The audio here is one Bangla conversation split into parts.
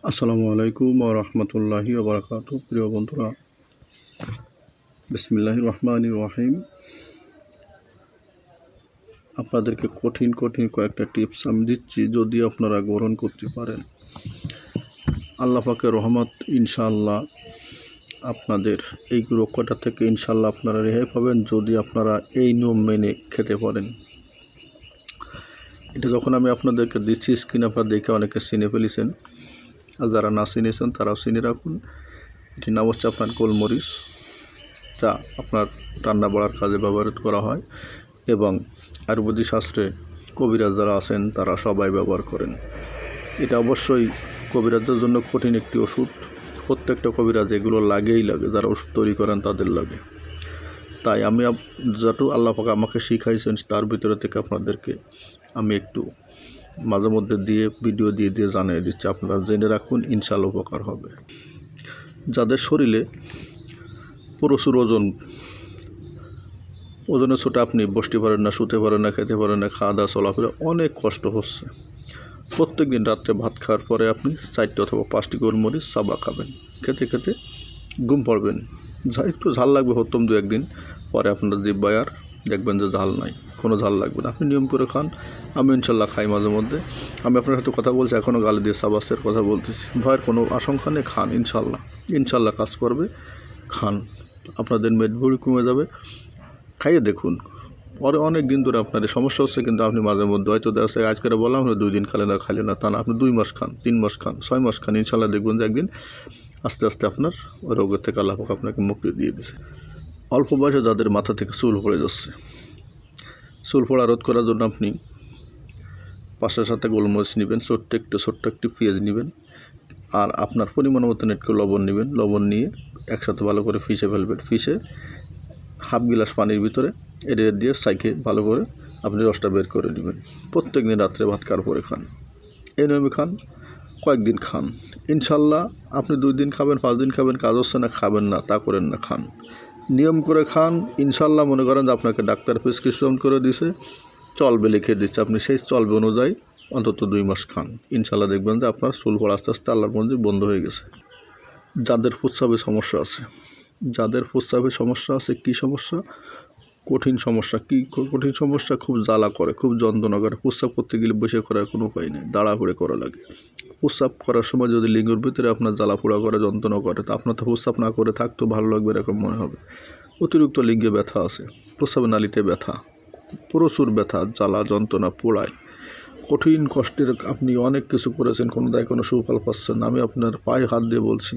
আসসালামু আলাইকুম ওয়া রাহমাতুল্লাহি ওয়া বারাকাতুহু। প্রিয় বন্ধুরা, বিসমিল্লাহির রহমানির রহিম। আপনাদেরকে কঠিন কয়েকটা টিপস আমি দিচ্ছি, যদি আপনারা গ্রহণ করতে পারেন আল্লাহ পাকের রহমত ইনশাআল্লাহ আপনাদের এই রোগটা থেকে ইনশাআল্লাহ আপনারা রেহাই পাবেন, যদি আপনারা এই নিয়ম মেনে খেতে পারেন। এটা যখন আমি আপনাদেরকে দিচ্ছি, স্ক্রিন আপনারা দেখে অনেকে চিনে ফেলেছেন, আর যারা না চিনেছেন তারাও চিনে রাখুন। এটির নাম হচ্ছে আপনার গোলমরিচ, যা আপনার রান্না বাড়ার কাজে ব্যবহৃত করা হয় এবং আয়ুর্বেদিক শাস্ত্রে কবিরাজ যারা আছেন তারা সবাই ব্যবহার করেন। এটা অবশ্যই কবিরাজদের জন্য কঠিন একটি ওষুধ। প্রত্যেকটা কবিরাজ এগুলো লাগে, যারা ওষুধ তৈরি করেন তাদের লাগে। তাই আমি যত আল্লাহ পাক আমাকে শিখাইছেন তার ভিতরে থেকে আপনাদেরকে আমি একটু মাঝে মধ্যে ভিডিও দিয়ে জানিয়ে দিচ্ছি, আপনারা জেনে রাখুন, ইনশাআল্লাহ উপকার হবে। যাদের শরীরে প্রচুর ওজনের ছোটো, আপনি বসতে পারেন না, শুতে পারেন না, খেতে পারেন না, খাওয়া দাওয়া চলাফেরা অনেক কষ্ট হচ্ছে, প্রত্যেক দিন রাত্রে ভাত খাওয়ার পরে আপনি 4টি অথবা 5টি গোলমরিচ চাবা খাবেন, খেতে খেতে ঘুম পড়বেন। একটু ঝাল লাগবে প্রথম 2-1 দিন, পরে আপনার জিহ্বায় আর দেখবেন যে ঝাল নাই, কোনো ঝাল লাগবে না। আপনি নিয়ম করে খান, আমি ইনশাল্লাহ খাই মাঝে মধ্যে। আমি আপনার সাথে কথা বলছি, এখনও গালি দিয়ে সাবাসের কথা বলতেছি, ভয়ের কোনো আশঙ্কা নেই। খান, ইনশাল্লাহ কাজ করবে। খান, আপনাদের মেদবুড়ি কমে যাবে। খাইয়ে দেখুন, পরে অনেক দিন ধরে আপনার সমস্যা হচ্ছে, কিন্তু আপনি মাঝে মধ্যে হয়তো আজকে বললাম না 2 দিন খাইলে না, তা না, আপনি 2 মাস খান, 3 মাস খান, 6 মাস খান, ইনশাল্লাহ দেখবেন যে একদিন আস্তে আস্তে আপনার ওই রোগের থেকে আল্লাহ পাক আপনাকে মুক্তি দিয়ে দিয়েছে। অল্প বয়সে যাদের মাথা থেকে চুল পড়ে যাচ্ছে, চুল পড়া রোধ করার জন্য আপনি 5টার সাথে গোলমরিচ নেবেন, ছোট্ট একটু পেঁয়াজ নেবেন, আর আপনার পরিমাণ মতন একটু লবণ নেবেন। লবণ নিয়ে একসাথে ভালো করে ফিশে ফেলবেন। ফিশে হাফ গ্লাস পানির ভিতরে এটা দিয়ে সাইকে ভালো করে আপনি রসটা বের করে নেবেন। প্রত্যেক দিন রাত্রে ভাত খাওয়ার পরে খান, এই নিয়মে খান, কয়েকদিন খান। ইনশাল্লাহ আপনি 2 দিন খাবেন, 5 দিন খাবেন, কাজ হচ্ছে না, খাবেন না তা করেন না, খান, নিয়ম করে খান। ইনশাল্লাহ মনে করেন যে আপনাকে ডাক্তার প্রেসক্রিপশন করে দিছে, চলবে লিখে দিচ্ছে, আপনি সেই চলবে অনুযায়ী অন্তত 2 মাস খান, ইনশাল্লাহ দেখবেন যে আপনার চুল পড়া আস্তে আস্তে আল্লাহর মধ্যে বন্ধ হয়ে গেছে। যাদের প্রস্রাবের সমস্যা আছে, কী সমস্যা? কঠিন সমস্যা। কঠিন সমস্যা? খুব জ্বালা করে, খুব যন্ত্রণা করে, প্রস্রাব করতে গেলে বসে করার কোনো উপায় নেই, দাঁড়াহুড়ে করা লাগে। প্রস্রাব করার সময় যদি লিঙ্গের ভিতরে আপনার জ্বালা পোড়া করে, যন্ত্রণা করে, তো আপনার তো প্রস্রাব না করে থাকতেও ভালো লাগবে এরকম মনে হবে। অতিরিক্ত লিঙ্গে ব্যথা আছে, প্রস্রাবের নালীতে ব্যথা, প্রচুর ব্যথা, জ্বালা যন্ত্রণা, পোড়ায়, কঠিন কষ্টের আপনি অনেক কিছু করেছেন, কোনো সুফল পাচ্ছেন না। আমি আপনার পায়ে হাত দিয়ে বলছি,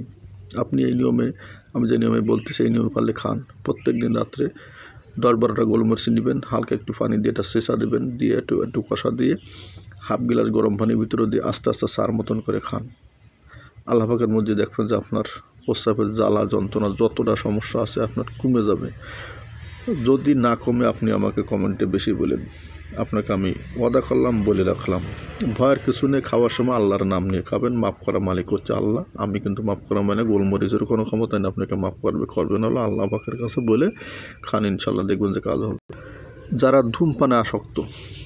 আপনি এই নিয়মে, আমি যে নিয়মে বলতেছি এই নিয়মে পারলে খান। প্রত্যেক দিন রাত্রে 10-12টা গোলমরিচ নেবেন, হালকা একটু পানি দিয়ে এটা ছেঁচা দেবেন, দিয়ে একটু কষা দিয়ে হাফ গ্লাস গরম পানির ভিতরে দিয়ে আস্তে আস্তে সার মতন করে খান। আল্লাহ পাকের মধ্যে দেখবেন যে আপনার প্রস্রাবের জ্বালা যন্ত্রণা যতটা সমস্যা আছে আপনার কমে যাবে। যদি না কমে আপনি আমাকে কমেন্টে বেশি বলেন, আপনাকে আমি ওয়াদা করলাম, বলে রাখলাম, ভয়ের কিছু নেই। খাওয়ার সময় আল্লাহর নাম নিয়ে খাবেন, মাফ করা মালিক হচ্ছে আল্লাহ। আমি কিন্তু মাফ করা মানে গোলমরিচের কোনো ক্ষমতা নেই, আপনাকে মাফ করবেন হলো আল্লাহ পাকের কাছে বলে খান, ইনশাল্লাহ দেখবেন যে কাজ হবে। যারা ধূমপানে আসক্ত,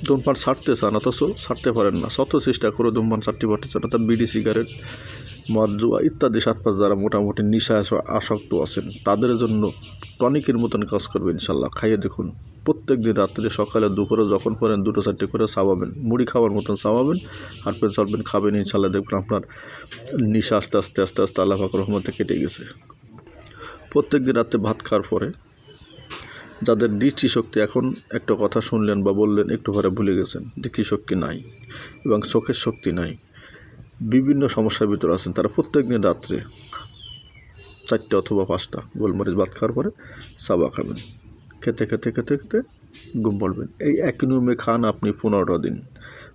ধূমপান ছাড়তে চান অথচ ছাড়তে পারেন না, শত চেষ্টা করে ধূমপান ছাড়তে পারতেছেন, অর্থাৎ বিড়ি, সিগারেট, মদ, জুয়া ইত্যাদি 7-5 যারা মোটামুটি নেশায় আসক্ত আছেন, তাদের জন্য টনিকের মতন কাজ করবে ইনশাল্লাহ। খাইয়ে দেখুন, প্রত্যেক দিন রাত্রে, সকালে, দুপুরে যখন করেন 2-4টি করে চাবাবেন, মুড়ি খাওয়ার মতন চাবাবেন, হাঁটবেন, চলবেন, খাবেন, ইনশাল্লাহ দেখবেন আপনার নেশা আস্তে আস্তে আল্লাহ পাকের রহমতে কেটে গেছে। প্রত্যেক দিন রাত্রে ভাত খাওয়ার পরে যাদের দৃষ্টিশক্তি, এখন একটা কথা শুনলেন বা বললেন একটু পরে ভুলে গেছেন, দৃষ্টিশক্তি নাই এবং চোখের শক্তি নাই, বিভিন্ন সমস্যার ভিতরে আছেন, তারা প্রত্যেক দিন রাত্রে 4টে অথবা 5টা গোলমরিচ ভাত খাওয়ার পরে চাবা খাবেন, খেতে ঘুম পড়বেন। এই এক নিয়মে খান আপনি 15টা দিন।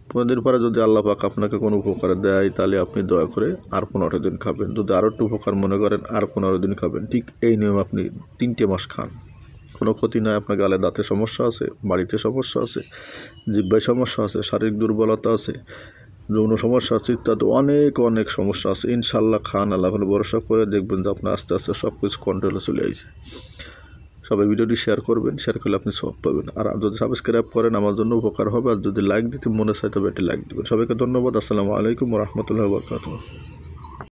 15 দিন পরে যদি আল্লাহ পাক আপনাকে কোনো উপকার দেয়, তাহলে আপনি দয়া করে আর 15টা দিন খাবেন। যদি আরও একটু উপকার মনে করেন, আর 15 দিন খাবেন। ঠিক এই নিয়মে আপনি 3টে মাস খান, কোনো ক্ষতি নয়। আপনার গালে দাঁতে সমস্যা আছে, বাড়িতে সমস্যা আছে, জিহ্বায় সমস্যা আছে, শারীরিক দুর্বলতা আছে, যৌন সমস্যা আছে, ইত্যাদি অনেক সমস্যা আছে, ইনশাল্লাহ খান। আল্লাহ ভরসা করে দেখবেন যে আপনার আস্তে আস্তে সব কিছু কন্ট্রোলে চলে আসে। সবাই ভিডিওটি শেয়ার করবেন, শেয়ার করলে আপনি সব পাবেন। আর যদি সাবস্ক্রাইব করেন আমার জন্য উপকার হবে, আর যদি লাইক দিতে মনে চায় তবে একটি লাইক দেবেন। সবাইকে ধন্যবাদ। আসসালামু আলাইকুম ওয়া রাহমাতুল্লাহি ওয়া বারাকাতুহু।